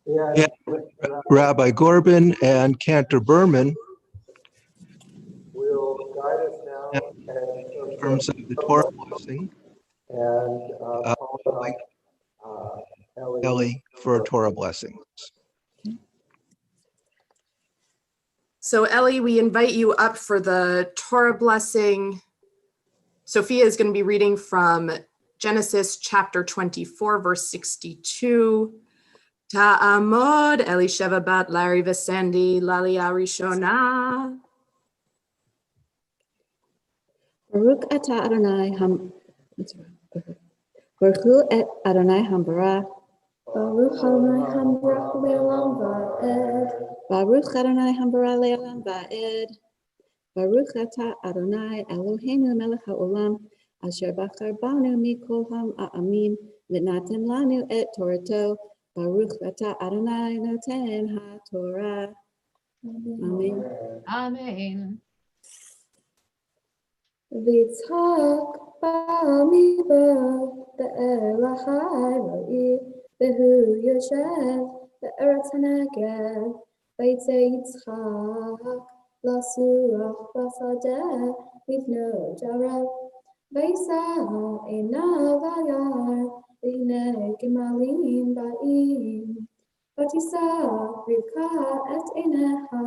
Yeah, Rabbi Gorbin and Cantor Berman will guide us now in terms of the Torah blessing. and Like Ellie for Torah blessings. So Ellie, we invite you up for the Torah blessing. Sophia is going to be reading from Genesis chapter 24, verse 62. Ta'amod Elisheva bat Larry Vesendi Lalia Rishona. Baruch atah Adonai Baruch et Adonai Hambara. Baruch Adonai Hambara le'olam va'ed. Baruch Adonai Hambara le'olam va'ed. Baruch atah Adonai Eloheinu melech ha'olam asher bachar banu mikol ha'amim v'natan lanu et Torato. Baruch atah Adonai noten ha'torah. Amen. Amen. V'yitzhak ba'midah be'er lahai ro'i v'hu yoshev be'eretz hanegev v'yitzei Yitzchak lasuach b'sadeh livno jarav v'yisah einav v'yar v'hinei gemalim ba'im v'tisah Rivka et eineha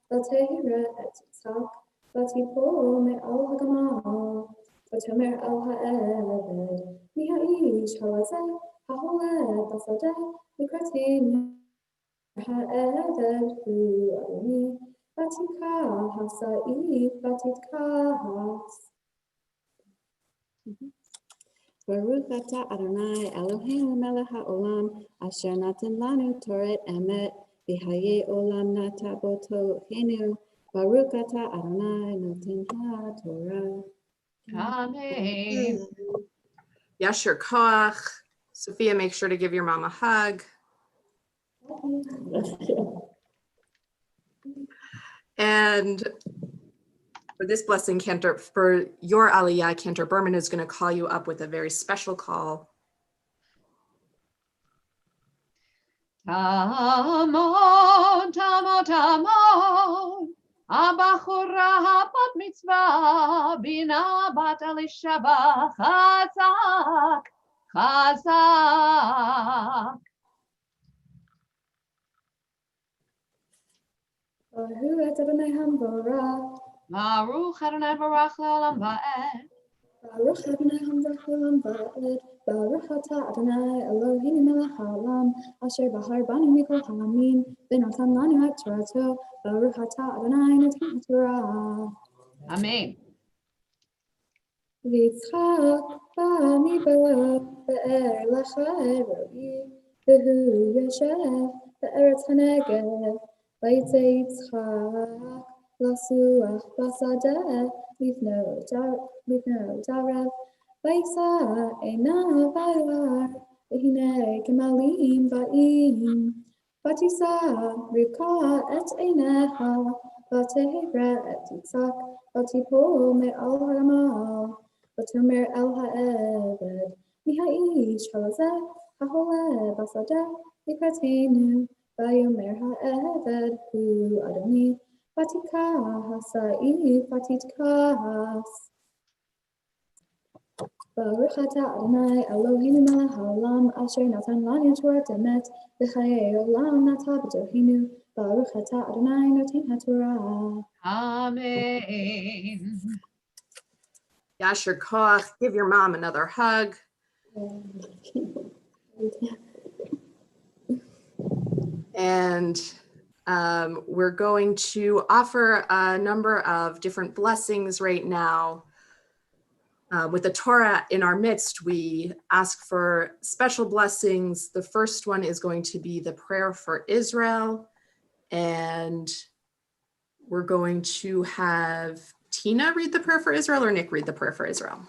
v'tehira et Yitzchak ותיפול מעל הגמל, ותאמר אל העבד, מי האיש הזה ההולך בשדה לקראתנו? העבד הוא אדוני, ותיקח השעיר ותתכעס. Baruch atah Adonai Eloheinu melech haolam asher natan lanu toret emet v'haye olam nata botochenu. Baruch atah Adonai noten ha'torah. Amen. Yasher Koach. Sophia, make sure to give your mom a hug. And for this blessing, for your Aliyah, Cantor Berman is going to call you up with a very special call. Tamon, tamon, tamon. Abachura bat mitzvah, bina bat Elisheva, chazak, chazak. Baruch Adonai Hambara. Baruch Adonai barach le'olam va'ed. Baruch Adonai Hambara va'ed. Baruch atah Adonai Eloheinu melech ha'olam asher bahar banu mikol ha'amim v'natan lanu et Torato. Baruch atah Adonai noten ha'torah. Amen. V'yitzchak ba'midah be'er lahai ro'i v'hu yoshev be'eretz hanegev v'yitzei Yitzchak lasuach b'sadeh livno jarav v'yisah einav v'yar v'hinei gemalim ba'im v'tisah Rivka et eineha v'tehira et Yitzchak v'tipol me'al ha'gamal v'tomer el ha'eved mi ha'ish halazeh ha'holeh b'sadeh likratenu v'yomer ha'eved hu adoni v'tikach ha'sa'ir v'titkas. Baruch atah Adonai Eloheinu melech ha'olam asher natan lanu Torah emet v'chayei olam nata b'tohenu. Baruch atah Adonai noten ha'torah. Amen. Yasher Koach. Give your mom another hug. And we're going to offer a number of different blessings right now. With the Torah in our midst, we ask for special blessings. The first one is going to be the prayer for Israel. And we're going to have Tina read the prayer for Israel, or Nick read the prayer for Israel?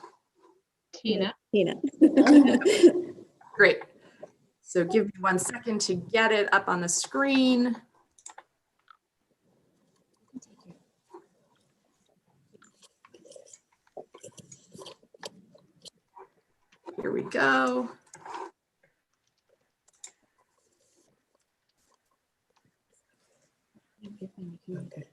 Tina. Great. So give me 1 second to get it up on the screen. go. Okay.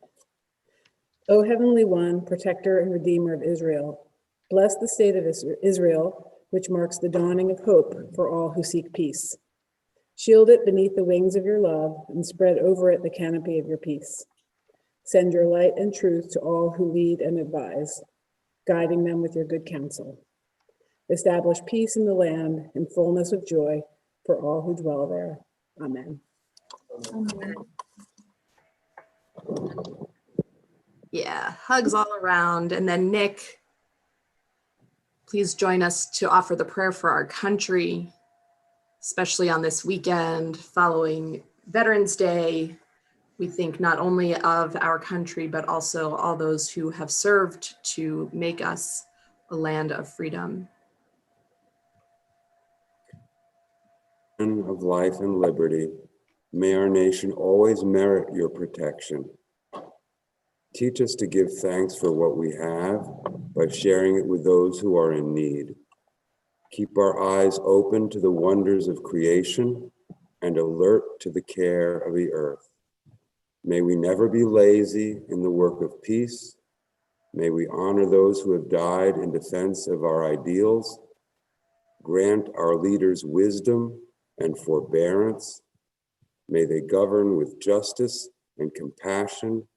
O Heavenly One, protector and redeemer of Israel, bless the state of Israel, which marks the dawning of hope for all who seek peace. Shield it beneath the wings of your love and spread over it the canopy of your peace. Send your light and truth to all who lead and advise, guiding them with your good counsel. Establish peace in the land and fullness of joy for all who dwell there. Amen. Yeah, hugs all around. And then Nick, please join us to offer the prayer for our country, especially on this weekend following Veterans Day. We think not only of our country, but also all those who have served to make us a land of freedom. Of life and liberty, may our nation always merit your protection. Teach us to give thanks for what we have by sharing it with those who are in need. Keep our eyes open to the wonders of creation and alert to the care of the earth. May we never be lazy in the work of peace. May we honor those who have died in defense of our ideals. Grant our leaders wisdom and forbearance. May they govern with justice and compassion.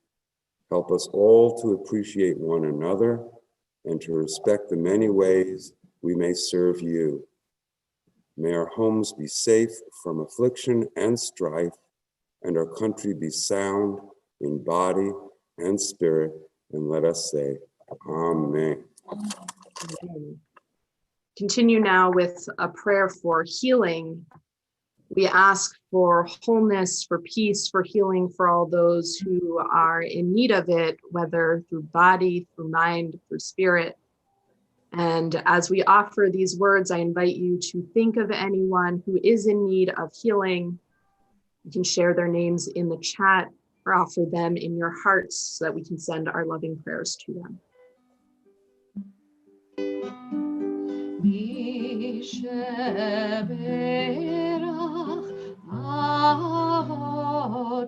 Help us all to appreciate one another and to respect the many ways we may serve you. May our homes be safe from affliction and strife, and our country be sound in body and spirit. And let us say, Amen. Continue now with a prayer for healing. We ask for wholeness, for peace, for healing for all those who are in need of it, whether through body, through mind, through spirit. And as we offer these words, I invite you to think of anyone who is in need of healing. You can share their names in the chat or offer them in your hearts so that we can send our loving prayers to them.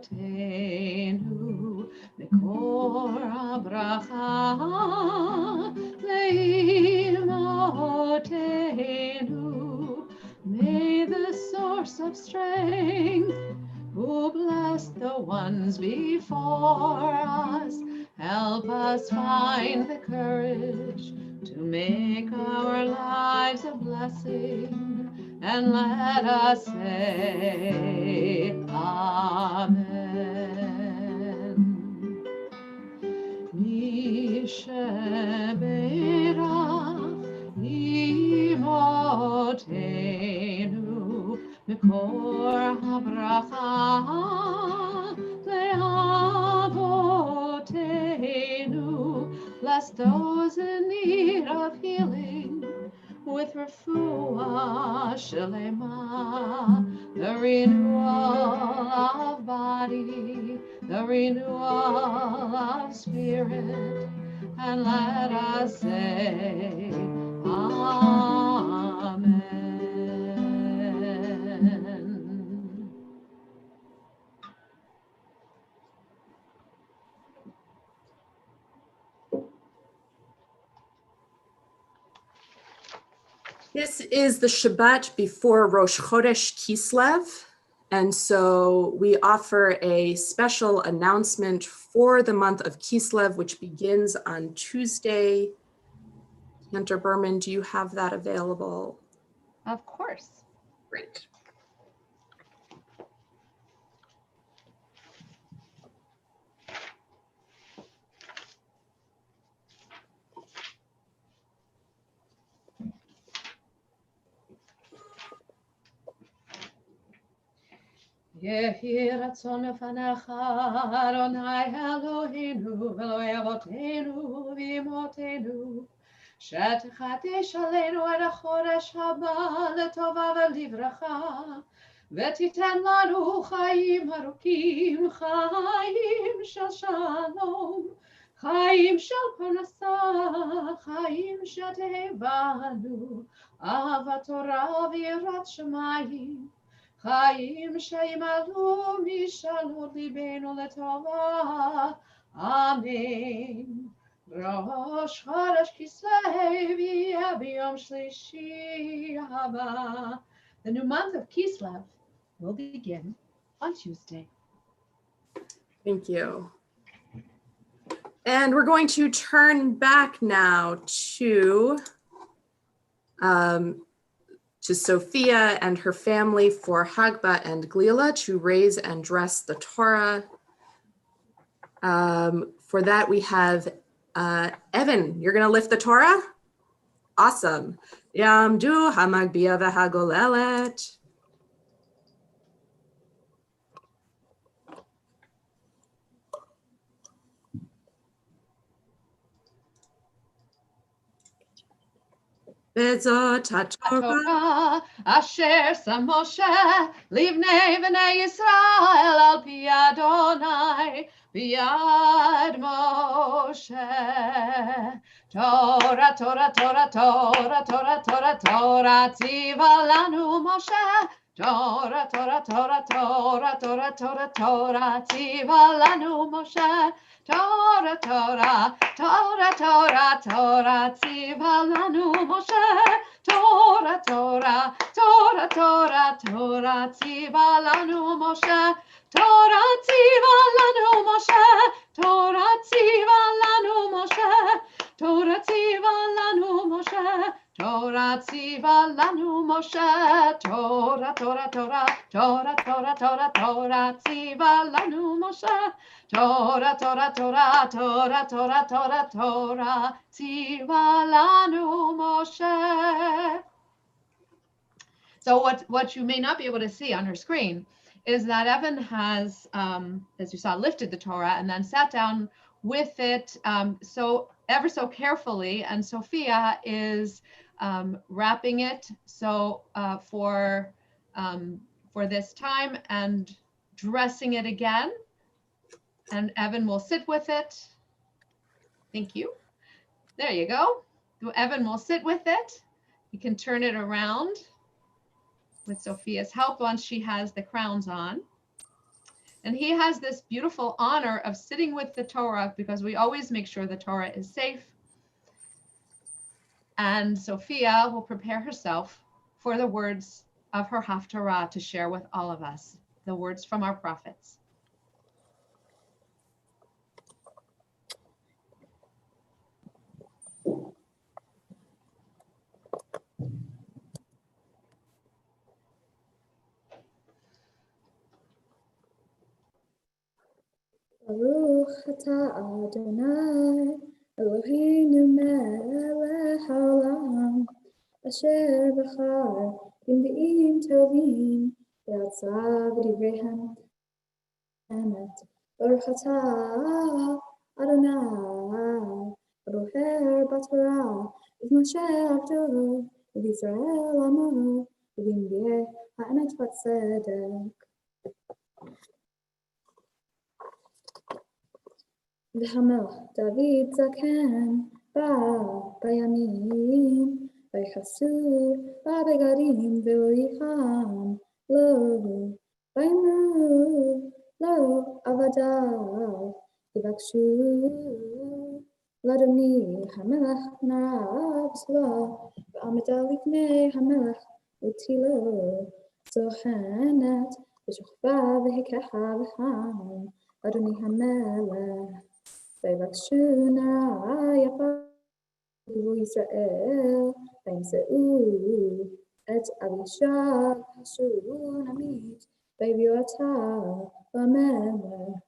Avotenu Mekor Abraha Leimotenu. May the source of strength, who blessed the ones before us, help us find the courage to make our lives a blessing, and let us say Amen. Misheberach imotenu Mekor habracha leavotenu. Bless those in need of healing with refuah shelema, the renewal of body, the renewal of spirit, and let us say Amen. This is the Shabbat before Rosh Chodesh Kislev. And so we offer a special announcement for the month of Kislev, which begins on Tuesday. Hunter Berman, do you have that available? Of course. Great. Yehi ratzon lefanecha Adonai Eloheinu Eloi avotenu v'imotenu shetechadesh aleinu et hachodesh haba letova v'livracha v'titen lanu chayim arukim chayim shel shalom חיים של פרנסה, חיים שתהבנו, אהבת תורה ויראת שמיים, חיים שימלאו משאלות ליבנו לטובה, אמן. ראש חודש כסלו יהיה ביום שלישי הבא. The new month of Kislev will begin on Tuesday. Thank you. And we're going to turn back now to Sophia and her family for Hagba and Glila to raise and dress the Torah. For that, we have Evan, you're going to lift the Torah? Awesome. Yamdu hamagbiya v'hagolelet. Bezot HaTorah Torah asher sam Moshe livnei v'nei Yisrael al pi Adonai b'yad Moshe. Torah, Torah, Torah, Torah, Torah, Torah, Torah, tziva lanu Moshe. Torah, Torah, Torah, Torah, Torah, Torah, Torah, tziva lanu Moshe. Torah, Torah, Torah, Torah, Torah, tziva lanu Moshe. Torah, Torah, Torah, Torah, Torah, tziva lanu Moshe. Torah, tziva lanu Moshe. Torah, tziva lanu Moshe. Torah, tziva lanu Moshe. Torah, tziva lanu Moshe. Torah, Torah, Torah, Torah, Torah, Torah, Torah, tziva lanu Moshe. Torah, Torah, Torah, Torah, Torah, Torah, Torah, tziva lanu Moshe. So what you may not be able to see on her screen is that Evan has, as you saw, lifted the Torah and then sat down with it ever so carefully, and Sophia is wrapping it for this time and dressing it again. And Evan will sit with it. Thank you. There you go. Evan will sit with it. You can turn it around with Sophia's help once she has the crowns on. And he has this beautiful honor of sitting with the Torah because we always make sure the Torah is safe. And Sophia will prepare herself for the words of her Haftarah to share with all of us, the words from our prophets. Baruch atah Adonai Eloheinu melech haolam asher b'char b'nbi'im tovim v'atzav v'divrehem emet. Baruch atah Adonai Eloher b'Torah v'Moshe avdo v'Yisrael amo v'b'nbi'eh ha'emet v'tzedek. והמלך דוד זקן בא בימים ויכסו בבגדים ולא ייחם לו ויאמרו לו עבדיו יבקשו לאדוני המלך נאה בשורה ועמדה לפני המלך ותהילו זוחנת ושוכבה והיקחה וחם אדוני המלך ויבקשו נאה יפה ישראל וימצאו את אבישג השורון עמית והביאו אותה למלך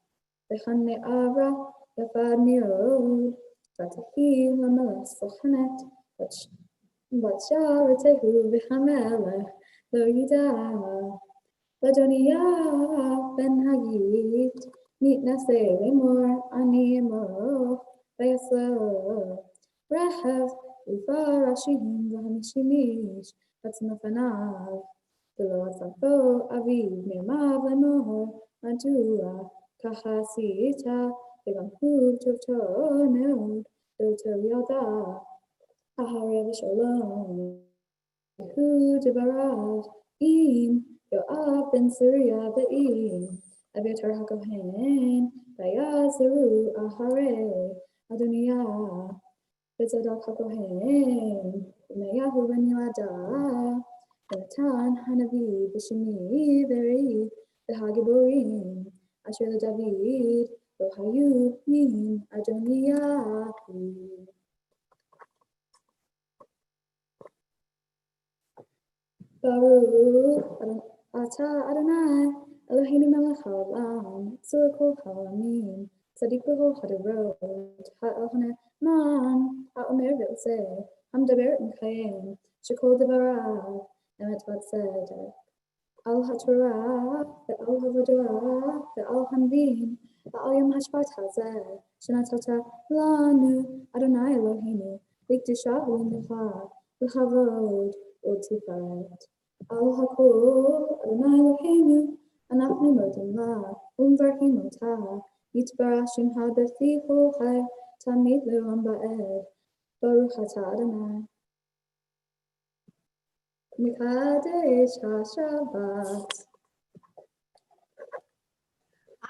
וכנערה יפה מאוד ותהי למלך סוכנת בת שערתהו והמלך לא ידע ואדוניה בן הגית מתנשא לאמור אני אמוך ויסור רחב ופרשים והמשמיש בצנפניו ולא אספו אביו מימיו לאמור מדוע ככה עשית וגם הוא טוב טוב מאוד, וטוב ידע, אחרי ושלום, הוא דבריו, אם יואב בן צרויה ואם אביתר הכהן, ויעזרו אחרי אדוניה, וצדק הכהן, ומאיהו בן ילדה, ונתן הנביא בשמי וראי, והגיבורים, אשר לדוד לא היו מן אדוניה. ברוך אתה אדוני אלוהינו מלך העולם, צור כל העולמים, צדיק בכל הדורות, הנאמן, האומר ועושה, המדבר ומקיים, שכל דבריו אמת וצדק. על התורה ועל העבודה ועל הנביאים ועל יום השבת הזה, שנתת לנו, אדוני אלוהינו, לקדושה ולמנוחה, לכבוד ולתפארת. על הכל, אדוני אלוהינו, אנחנו מודים לה ומברכים אותה, יתברך שמך בפי כל חי, תמיד לעולם ועד. ברוך אתה אדוני. מקדש השבת.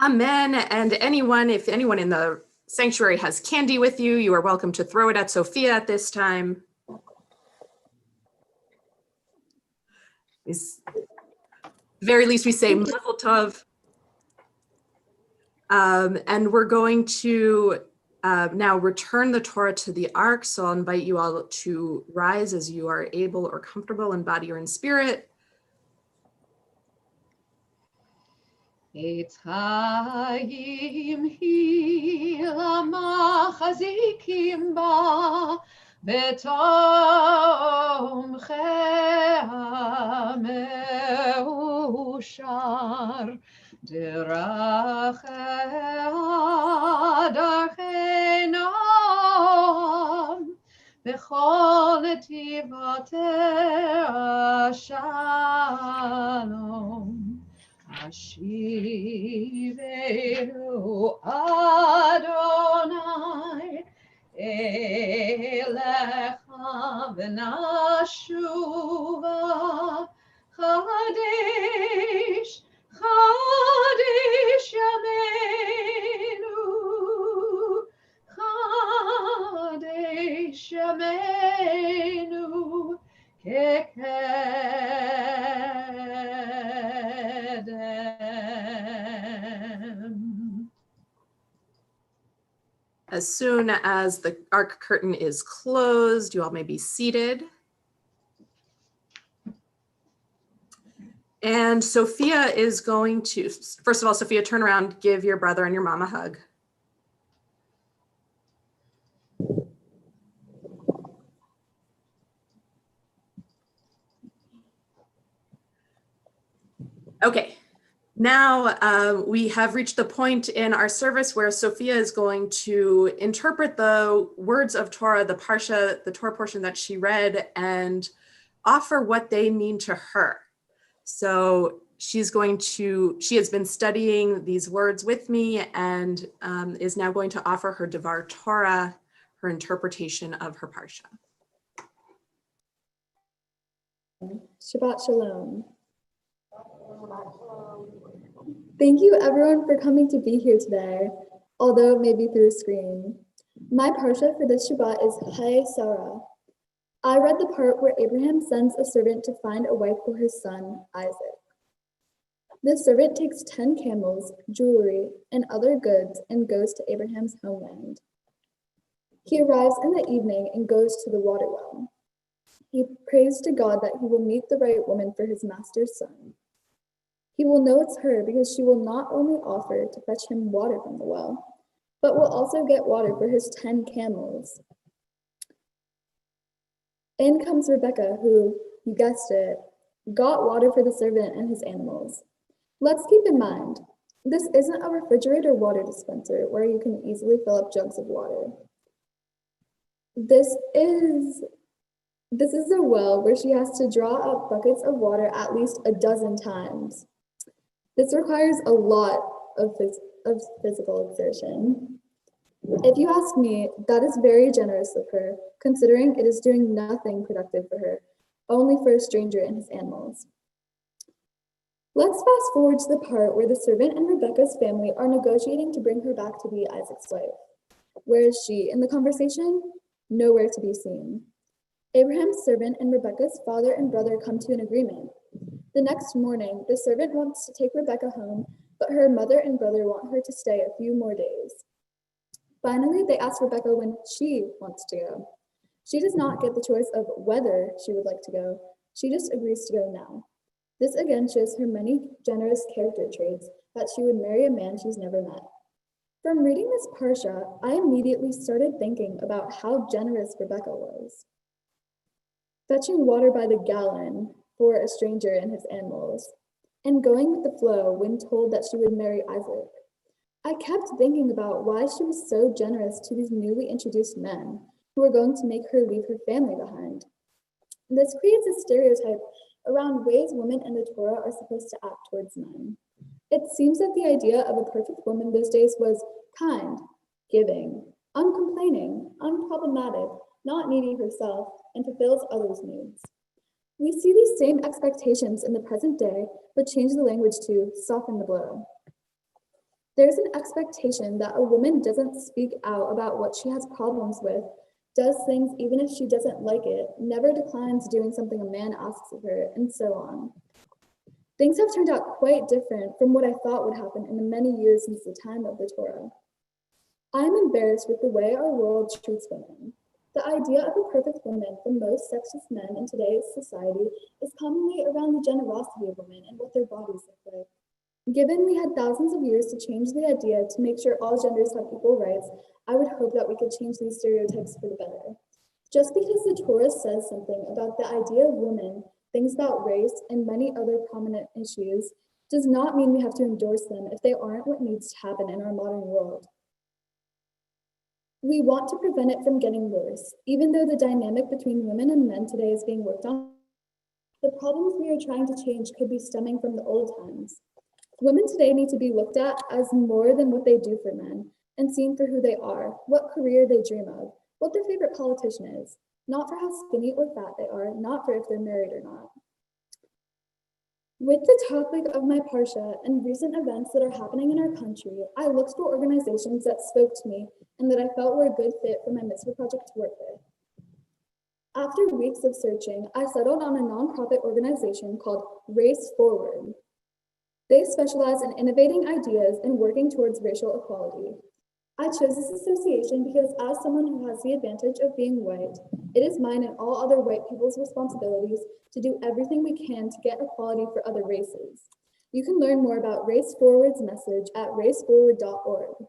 Amen. And if anyone in the sanctuary has candy with you, you are welcome to throw it at Sophia at this time. At the very least, we say Mazel Tov. And we're going to now return the Torah to the ark. So I'll invite you all to rise as you are able or comfortable in body or in spirit. עץ חיים היא למחזיקים בה, בתומכיה מאושר, דרכיה דרכי נועם, בכל נתיבותיה שלום. השיבנו אדוני אליך ונשובה, חדש חדש ימינו, חדש ימינו As soon as the ark curtain is closed, you all may be seated. And Sophia is going to, first of all, Sophia, turn around, give your brother and your mom a hug. Okay. Now we have reached the point in our service where Sophia is going to interpret the words of Torah, the Parsha, the Torah portion that she read, and offer what they mean to her. So she has been studying these words with me and is now going to offer her Devar Torah, her interpretation of her Parsha. Shabbat Shalom. Thank you everyone for coming to be here today, although maybe through a screen. My Parsha for this Shabbat is Hey Sarah. I read the part where Abraham sends a servant to find a wife for his son, Isaac. The servant takes 10 camels, jewelry, and other goods and goes to Abraham's homeland. He arrives in the evening and goes to the water well. He prays to God that he will meet the right woman for his master's son. He will know it's her because she will not only offer to fetch him water from the well, but will also get water for his 10 camels. In comes Rebecca, who, you guessed it, got water for the servant and his animals. Let's keep in mind, this isn't a refrigerator water dispenser where you can easily fill up jugs of water. This is a well where she has to draw up buckets of water at least a dozen times. This requires a lot of physical exertion. If you ask me, that is very generous of her, considering it is doing nothing productive for her, only for a stranger and his animals. Let's fast forward to the part where the servant and Rebecca's family are negotiating to bring her back to be Isaac's wife. Where is she in the conversation? Nowhere to be seen. Abraham's servant and Rebecca's father and brother come to an agreement. The next morning, the servant wants to take Rebecca home, but her mother and brother want her to stay a few more days. Finally, they ask Rebecca when she wants to go. She does not get the choice of whether she would like to go. She just agrees to go now. This again shows her many generous character traits, that she would marry a man she's never met. From reading this parsha, I immediately started thinking about how generous Rebecca was. Fetching water by the gallon for a stranger and his animals, and going with the flow when told that she would marry Isaac. I kept thinking about why she was so generous to these newly introduced men who were going to make her leave her family behind. This creates a stereotype around ways women in the Torah are supposed to act towards men. It seems that the idea of a perfect woman those days was kind, giving, uncomplaining, unproblematic, not needy herself, and fulfills others' needs. We see these same expectations in the present day, but change the language to soften the blow. There's an expectation that a woman doesn't speak out about what she has problems with, does things even if she doesn't like it, never declines doing something a man asks of her, and so on. Things have turned out quite different from what I thought would happen in the many years since the time of the Torah. I am embarrassed with the way our world treats women. The idea of a perfect woman for most sexist men in today's society is commonly around the generosity of women and what their bodies look like. Given we had thousands of years to change the idea to make sure all genders have equal rights, I would hope that we could change these stereotypes for the better. Just because the Torah says something about the idea of women, things about race, and many other prominent issues, does not mean we have to endorse them if they aren't what needs to happen in our modern world. We want to prevent it from getting worse, even though the dynamic between women and men today is being worked on. The problems we are trying to change could be stemming from the old times. Women today need to be looked at as more than what they do for men, and seen for who they are, what career they dream of, what their favorite politician is, not for how skinny or fat they are, not for if they're married or not. With the topic of my parsha and recent events that are happening in our country, I looked for organizations that spoke to me and that I felt were a good fit for my Mitzvah project to work with. After weeks of searching, I settled on a nonprofit organization called Race Forward. They specialize in innovating ideas and working towards racial equality. I chose this association because as someone who has the advantage of being white, it is mine and all other white people's responsibilities to do everything we can to get equality for other races. You can learn more about Race Forward's message at raceforward.org.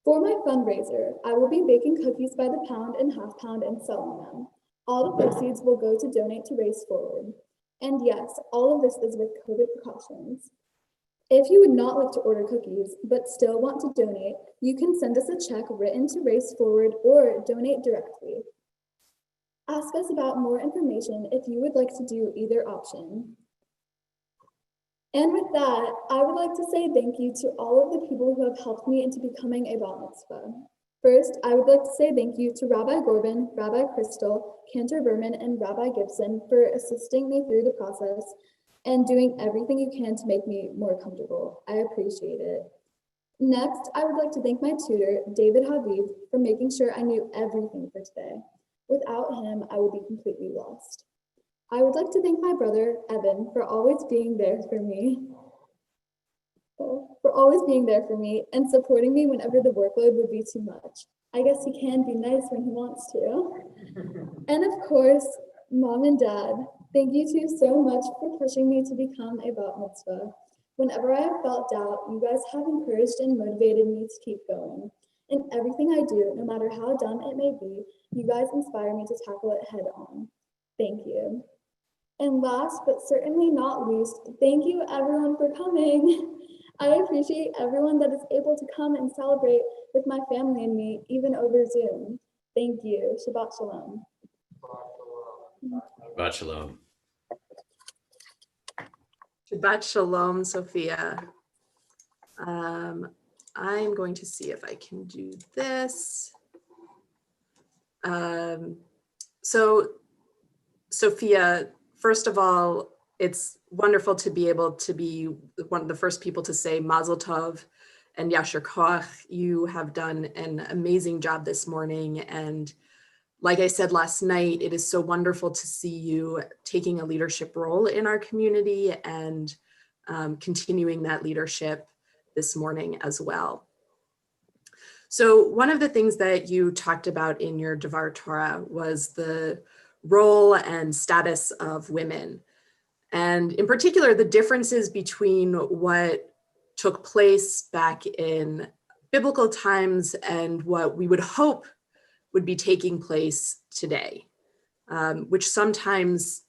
For my fundraiser, I will be baking cookies by the pound and half pound and selling them. All the proceeds will go to donate to Race Forward. And yes, all of this is with COVID precautions. If you would not like to order cookies, but still want to donate, you can send us a check written to Race Forward or donate directly. Ask us about more information if you would like to do either option. And with that, I would like to say thank you to all of the people who have helped me into becoming a bat mitzvah. First, I would like to say thank you to Rabbi Gorban, Rabbi Crystal, Cantor Berman, and Rabbi Gibson for assisting me through the process and doing everything you can to make me more comfortable. I appreciate it. Next, I would like to thank my tutor, David Habib, for making sure I knew everything for today. Without him, I would be completely lost. I would like to thank my brother, Evan, for always being there for me. And supporting me whenever the workload would be too much. I guess he can be nice when he wants to. And of course, Mom and Dad, thank you two so much for pushing me to become a bat mitzvah. Whenever I have felt doubt, you guys have encouraged and motivated me to keep going. In everything I do, no matter how dumb it may be, you guys inspire me to tackle it head on. Thank you. And last but certainly not least, thank you everyone for coming. I appreciate everyone that is able to come and celebrate with my family and me, even over Zoom. Thank you. Shabbat Shalom. Shabbat Shalom. Shabbat Shalom, Sophia. I'm going to see if I can do this. So Sophia, first of all, it's wonderful to be able to be one of the first people to say Mazel Tov and Yasher Koach. You have done an amazing job this morning. And like I said last night, it is so wonderful to see you taking a leadership role in our community and continuing that leadership this morning as well. So one of the things that you talked about in your Devar Torah was the role and status of women. And in particular, the differences between what took place back in biblical times and what we would hope would be taking place today, which sometimes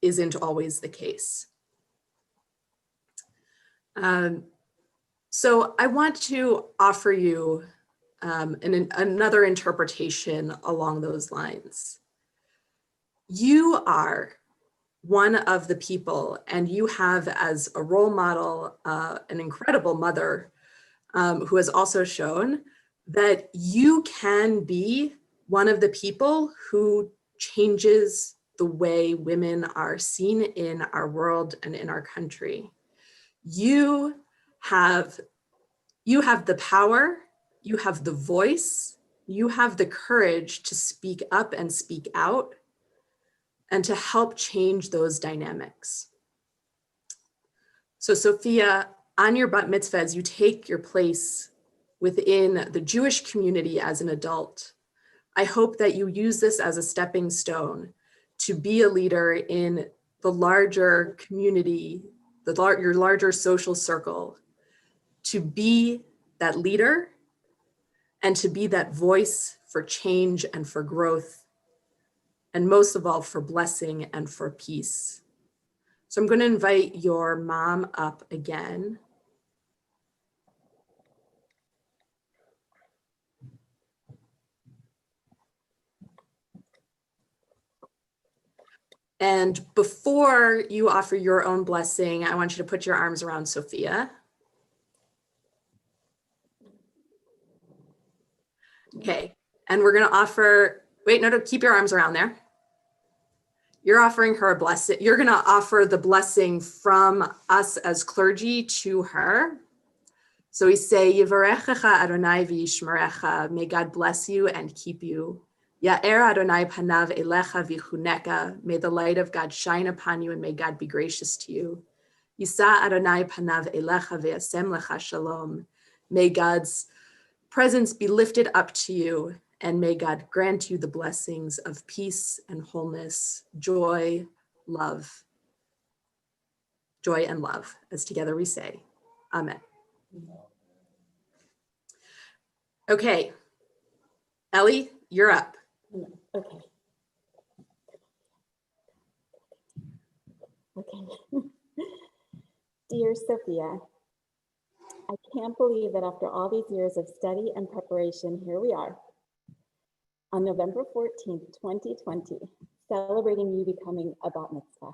isn't always the case. So I want to offer you another interpretation along those lines. You are one of the people, and you have as a role model an incredible mother who has also shown that you can be one of the people who changes the way women are seen in our world and in our country. You have the power, you have the voice, you have the courage to speak up and speak out and to help change those dynamics. So Sophia, on your bat mitzvah, as you take your place within the Jewish community as an adult, I hope that you use this as a stepping stone to be a leader in the larger community, your larger social circle, to be that leader and to be that voice for change and for growth, and most of all, for blessing and for peace. So I'm going to invite your mom up again. And before you offer your own blessing, I want you to put your arms around Sophia. Okay, and we're going to offer, wait, no, keep your arms around there. You're offering her a blessing. You're going to offer the blessing from us as clergy to her. So we say, Yivarechecha Adonai v'yishmerecha, may God bless you and keep you. Ya'er Adonai panav elecha v'chuneka, may the light of God shine upon you and may God be gracious to you. Yisa Adonai panav elecha v'yasem lecha shalom, may God's presence be lifted up to you and may God grant you the blessings of peace and wholeness, joy, love, joy and love, as together we say, Amen. Okay, Ellie, you're up. Okay. Dear Sophia, I can't believe that after all these years of study and preparation, here we are on November 14th, 2020, celebrating you becoming a bat mitzvah.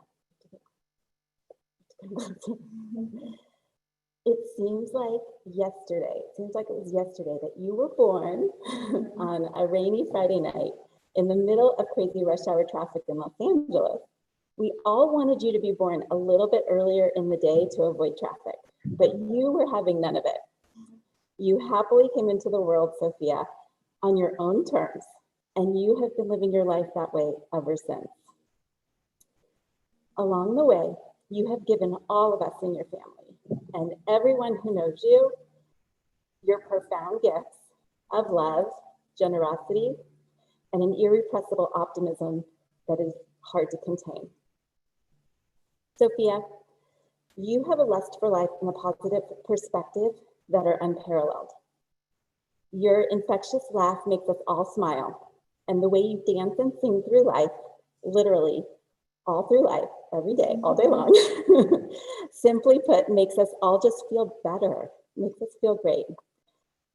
It seems like it was yesterday that you were born on a rainy Friday night in the middle of crazy rush hour traffic in Los Angeles. We all wanted you to be born a little bit earlier in the day to avoid traffic, but you were having none of it. You happily came into the world, Sophia, on your own terms, and you have been living your life that way ever since. Along the way, you have given all of us in your family and everyone who knows you your profound gifts of love, generosity, and an irrepressible optimism that is hard to contain. Sophia, you have a lust for life and a positive perspective that are unparalleled. Your infectious laugh makes us all smile, and the way you dance and sing through life, literally all through life, every day, all day long, simply put, makes us all just feel better, makes us feel great.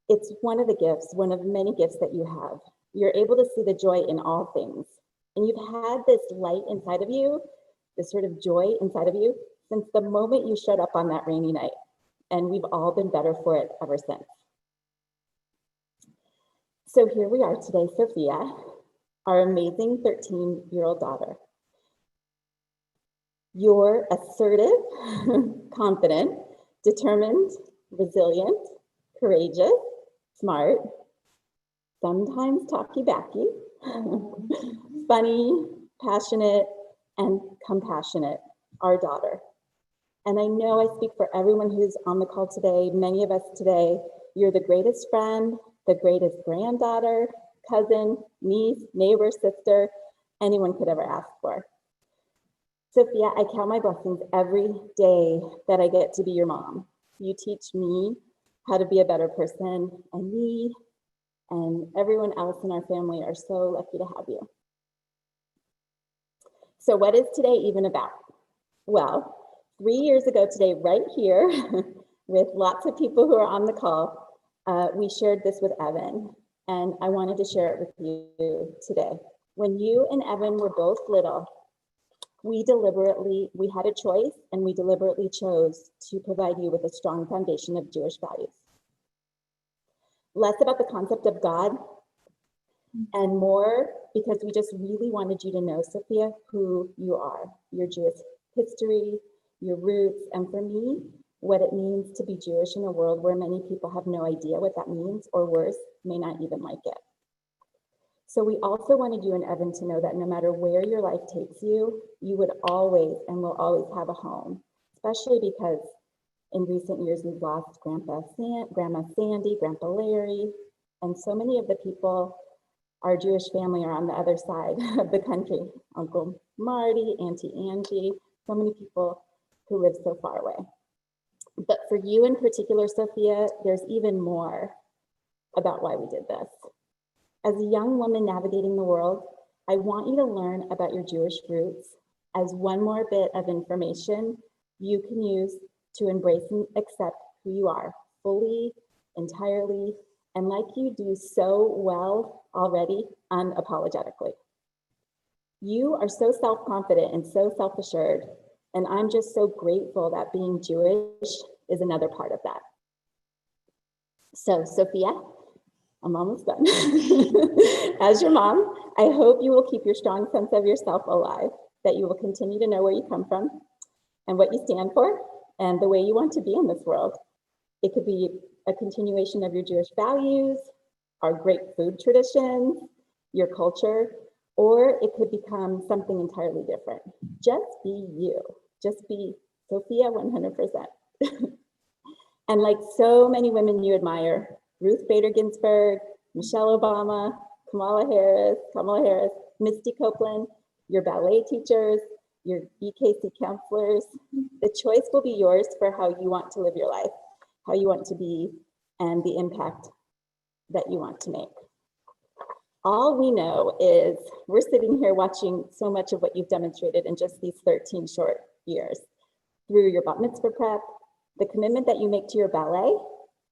It's one of the gifts, one of many gifts that you have. You're able to see the joy in all things. And you've had this light inside of you, this sort of joy inside of you, since the moment you showed up on that rainy night. And we've all been better for it ever since. So here we are today, Sophia, our amazing 13-year-old daughter. You're assertive, confident, determined, resilient, courageous, smart, sometimes talky-backy, funny, passionate, and compassionate, our daughter. And I know I speak for everyone who's on the call today, many of us today, you're the greatest friend, the greatest granddaughter, cousin, niece, neighbor, sister, anyone could ever ask for. Sophia, I count my blessings every day that I get to be your mom. You teach me how to be a better person, and me and everyone else in our family are so lucky to have you. So what is today even about? Well, 3 years ago today, right here, with lots of people who are on the call, we shared this with Evan, and I wanted to share it with you today. When you and Evan were both little, we had a choice, and we deliberately chose to provide you with a strong foundation of Jewish values. Less about the concept of God and more because we just really wanted you to know, Sophia, who you are, your Jewish history, your roots, and for me, what it means to be Jewish in a world where many people have no idea what that means, or worse, may not even like it. So we also wanted you and Evan to know that no matter where your life takes you, you would always and will always have a home, especially because in recent years, we've lost Grandma Sandy, Grandpa Larry, and so many of the people, our Jewish family, are on the other side of the country. Uncle Marty, Auntie Angie, so many people who live so far away. But for you in particular, Sophia, there's even more about why we did this. As a young woman navigating the world, I want you to learn about your Jewish roots as one more bit of information you can use to embrace and accept who you are fully, entirely, and like you do so well already, unapologetically. You are so self-confident and so self-assured, and I'm just so grateful that being Jewish is another part of that. So, Sophia, I'm almost done. As your mom, I hope you will keep your strong sense of yourself alive, that you will continue to know where you come from and what you stand for, and the way you want to be in this world. It could be a continuation of your Jewish values, our great food traditions, your culture, or it could become something entirely different. Just be you. Just be Sophia 100%. And like so many women you admire, Ruth Bader Ginsburg, Michelle Obama, Kamala Harris, Misty Copeland, your ballet teachers, your EKC counselors, the choice will be yours for how you want to live your life, how you want to be, and the impact that you want to make. All we know is we're sitting here watching so much of what you've demonstrated in just these 13 short years. Through your bat mitzvah prep, the commitment that you make to your ballet,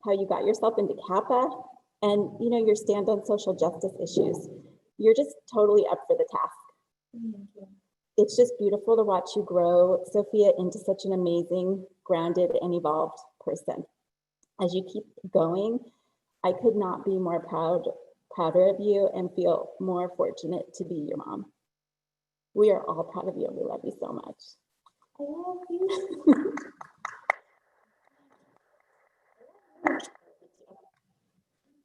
how you got yourself into Kappa, and your stand on social justice issues. You're just totally up for the task. It's just beautiful to watch you grow, Sophia, into such an amazing, grounded, and evolved person. As you keep going, I could not be more prouder of you and feel more fortunate to be your mom. We are all proud of you and we love you so much. I love you.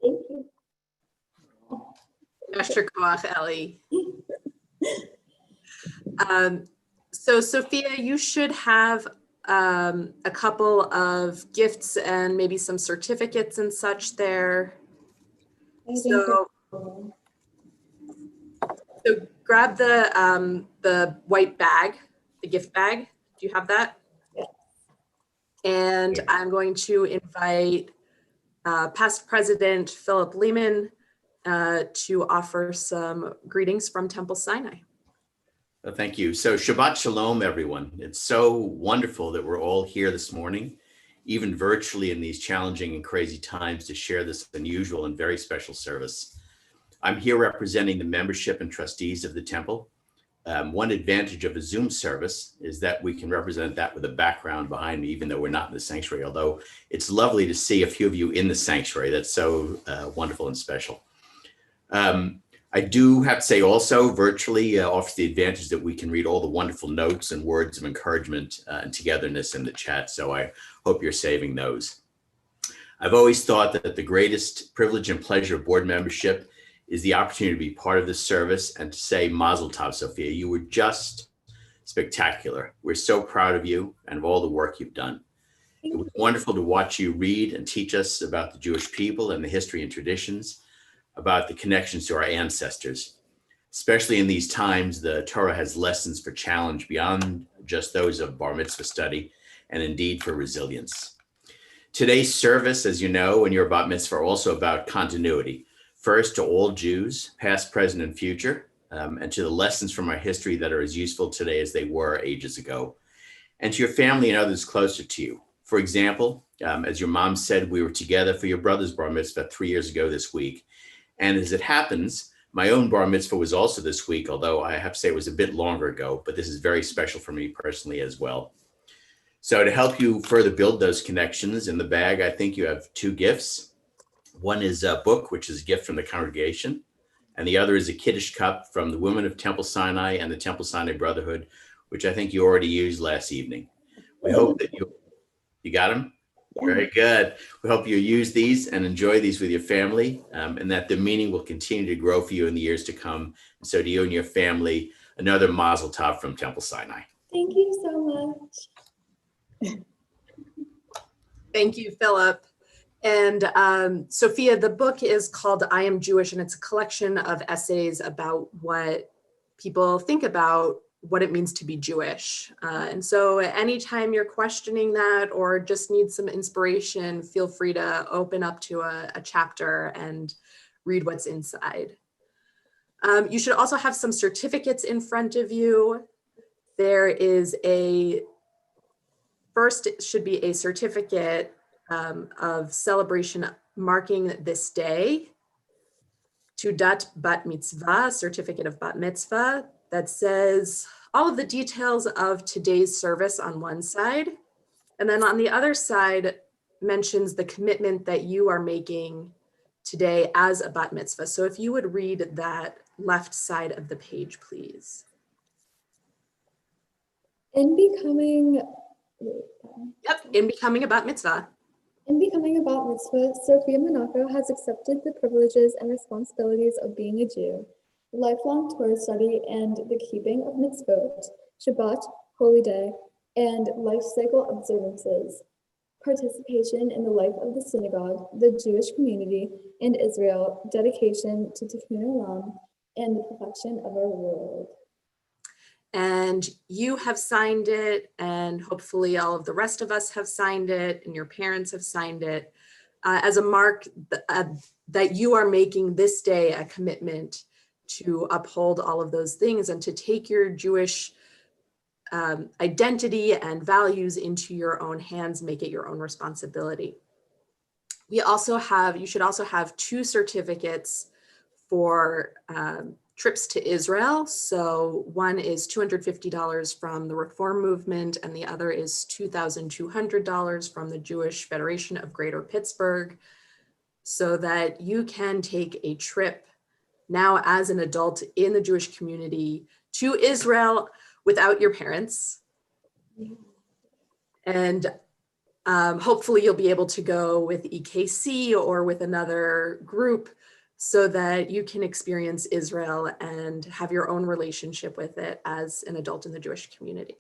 Thank you. Yasher koach, Ellie. So Sophia, you should have a couple of gifts and maybe some certificates and such there. So grab the white bag, the gift bag. Do you have that? Yeah. And I'm going to invite past President Philip Lehman to offer some greetings from Temple Sinai. Thank you. So Shabbat Shalom, everyone. It's so wonderful that we're all here this morning, even virtually in these challenging and crazy times, to share this unusual and very special service. I'm here representing the membership and trustees of the temple. One advantage of a Zoom service is that we can represent that with a background behind me, even though we're not in the sanctuary, although it's lovely to see a few of you in the sanctuary. That's so wonderful and special. I do have to say also virtually offers the advantage that we can read all the wonderful notes and words of encouragement and togetherness in the chat. So I hope you're saving those. I've always thought that the greatest privilege and pleasure of board membership is the opportunity to be part of this service and to say Mazel Tov, Sophia. You were just spectacular. We're so proud of you and of all the work you've done. It was wonderful to watch you read and teach us about the Jewish people and the history and traditions, about the connections to our ancestors. Especially in these times, the Torah has lessons for challenge beyond just those of bar mitzvah study, and indeed for resilience. Today's service, as you know, and your bat mitzvah are also about continuity. First, to all Jews, past, present, and future, and to the lessons from our history that are as useful today as they were ages ago, and to your family and others closer to you. For example, as your mom said, we were together for your brother's bar mitzvah 3 years ago this week. And as it happens, my own bar mitzvah was also this week, although I have to say it was a bit longer ago, but this is very special for me personally as well. So to help you further build those connections, in the bag, I think you have two gifts. One is a book, which is a gift from the congregation, and the other is a Kiddush cup from the women of Temple Sinai and the Temple Sinai Brotherhood, which I think you already used last evening. We hope that you got them? Yeah. Very good. We hope you use these and enjoy these with your family, and that the meaning will continue to grow for you in the years to come. And so to you and your family, another Mazel Tov from Temple Sinai. Thank you so much. Thank you, Philip. And Sophia, the book is called I Am Jewish, and it's a collection of essays about what people think about what it means to be Jewish. And so anytime you're questioning that or just need some inspiration, feel free to open up to a chapter and read what's inside. You should also have some certificates in front of you. There is first it should be a certificate of celebration marking this day. Tudat Bat Mitzvah, certificate of Bat Mitzvah, that says all of the details of today's service on one side. And then on the other side mentions the commitment that you are making today as a Bat Mitzvah. So if you would read that left side of the page, please. In becoming a Bat Mitzvah. In becoming a Bat Mitzvah, Sophia Monaco has accepted the privileges and responsibilities of being a Jew, lifelong Torah study and the keeping of mitzvot, Shabbat, holy day, and life cycle observances, participation in the life of the synagogue, the Jewish community, and Israel, dedication to Tikkun Olam, and the perfection of our world. And you have signed it, and hopefully all of the rest of us have signed it, and your parents have signed it, as a mark that you are making this day a commitment to uphold all of those things and to take your Jewish identity and values into your own hands, make it your own responsibility. You should also have two certificates for trips to Israel. So one is $250 from the Reform Movement, and the other is $2,200 from the Jewish Federation of Greater Pittsburgh, so that you can take a trip now as an adult in the Jewish community to Israel without your parents. And hopefully you'll be able to go with EKC or with another group so that you can experience Israel and have your own relationship with it as an adult in the Jewish community.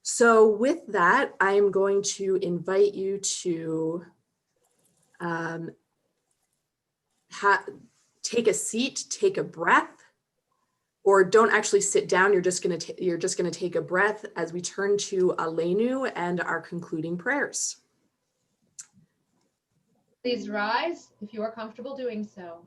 So with that, I'm going to invite you to take a seat, take a breath, or don't actually sit down. You're just going to take a breath as we turn to Aleinu and our concluding prayers. Please rise if you are comfortable doing so.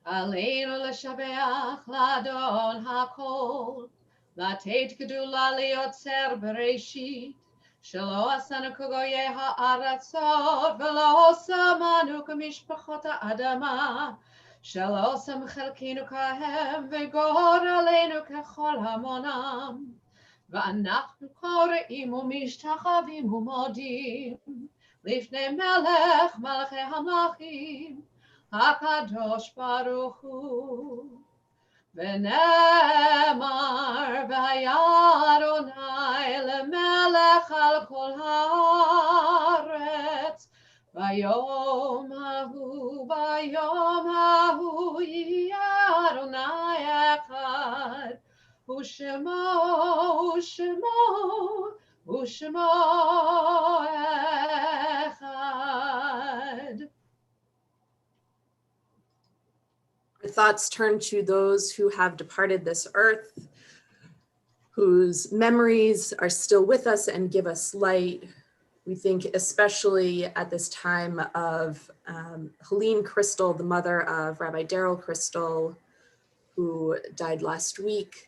Aleinu l'shabeach l'adon hakol, לתת גדולה ליוצר בראשית, שלא עשנו כגויי הארצות, ולא שמנו כמשפחות האדמה, שלא שם חלקנו כהם, וגורלנו ככל המונם. ואנחנו קוראים ומשתחווים ומודים, לפני מלך מלכי המלכים, HaKadosh Baruch Hu. V'nemar v'haya Adonai lemelech al kol haaretz. Vayom hahu yiyeh Adonai echad. Ushemo echad. Our thoughts turn to those who have departed this earth, whose memories are still with us and give us light. We think especially at this time of Helene Crystal, the mother of Rabbi Daryl Crystal, who died last week.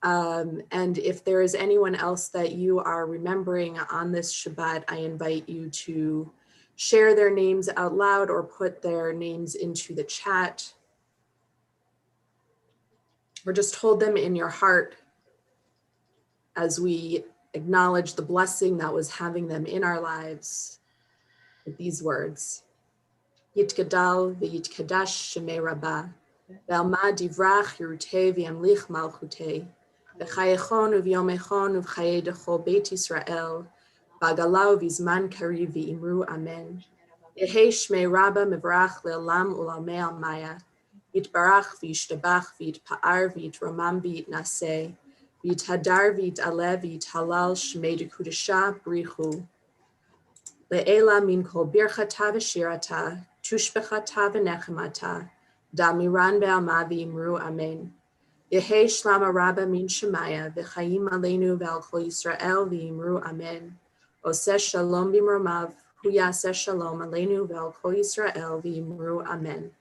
And if there is anyone else that you are remembering on this Shabbat, I invite you to share their names out loud or put their names into the chat. Or just hold them in your heart as we acknowledge the blessing that was having them in our lives with these words. Yitgadal v'yitkadash shemei rabbah, ve'alma divrach yerutei v'yamlich malchutei, v'chayechon u'vyomechon u'v'chayei dechol beit Yisrael, v'agalau v'zman kariv v'imru amen. Yehei shmei rabbah mevrach le'olam u'lamei almaya, yitbarach v'yishtabach v'yitpa'ar v'yitromam v'yitnaseh, v'yithadar v'yit'aleh v'yithalal shmei dekudesha b'richu. Le'ela min kol birchata v'shirata, tushbechata v'nechemata, damiran be'alma v'yimru amen. Yehei shlama rabba min shemaya, v'chayim aleinu ve'al kol Yisrael v'yimru amen. Oseh shalom b'mromav, hu yaseh shalom aleinu ve'al kol Yisrael v'yimru amen.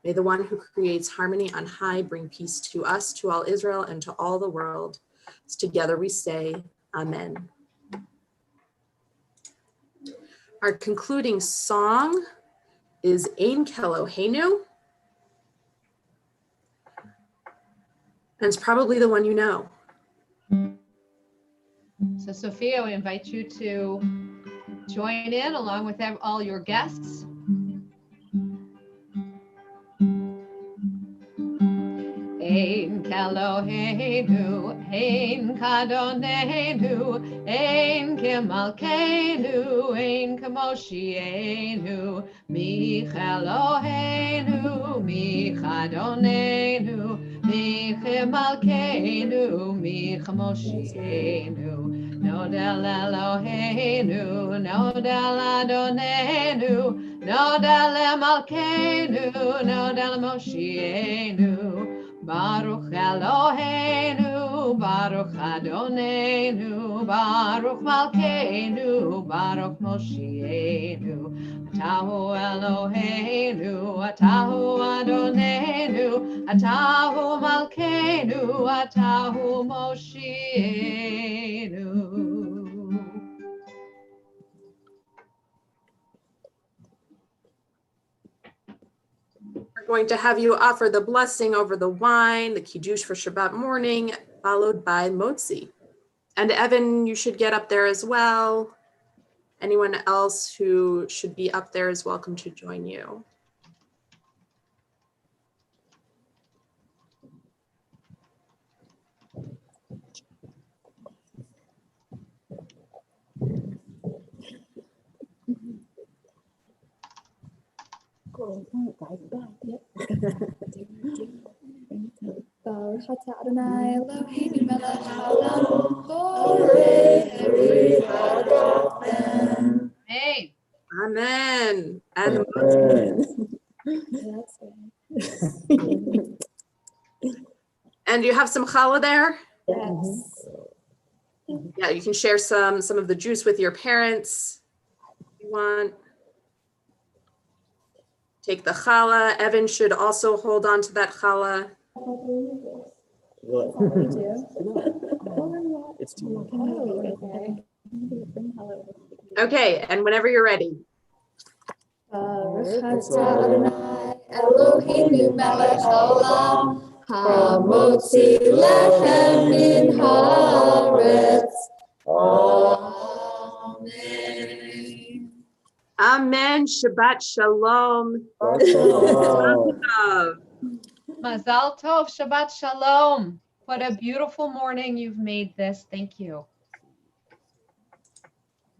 May the one who creates harmony on high bring peace to us, to all Israel, and to all the world. Together we say, Amen. Our concluding song is Ein Keloheinu. And it's probably the one you know. So Sophia, we invite you to join in along with all your guests. Ein Keloheinu, Ein Kadonenu, Ein Kemalkeinu, Ein Kamoshienu, Mi Keloheinu, Mi Kadonenu, Mi Kemalkeinu, Mi Kamoshienu. Nodel Eloheinu, Nodel Adonenu, Nodel Malkeinu, Nodel Moshienu. Baruch Eloheinu, Baruch Adonenu, Baruch Malkeinu, Baruch Moshienu. Atahu Eloheinu, Atahu Adonenu, Atahu Malkeinu, Atahu Moshienu. We're going to have you offer the blessing over the wine, the kiddush for Shabbat morning, followed by motzi. And Evan, you should get up there as well. Anyone else who should be up there is welcome to join you. Baruch atah Adonai Eloheinu melech haolam, borei heri ha'adam. Hey. Amen. And the and you have some challah there? Yes. Yeah, you can share some of the juice with your parents if you want. Take the challah. Evan should also hold on to that challah. It's too much. Okay, and whenever you're ready. Baruch atah Adonai Eloheinu melech haolam, hamotzi lechem min haaretz. Amen. Amen. Shabbat shalom. Oh. Love. Mazal tov, Shabbat shalom. What a beautiful morning you've made this. Thank you.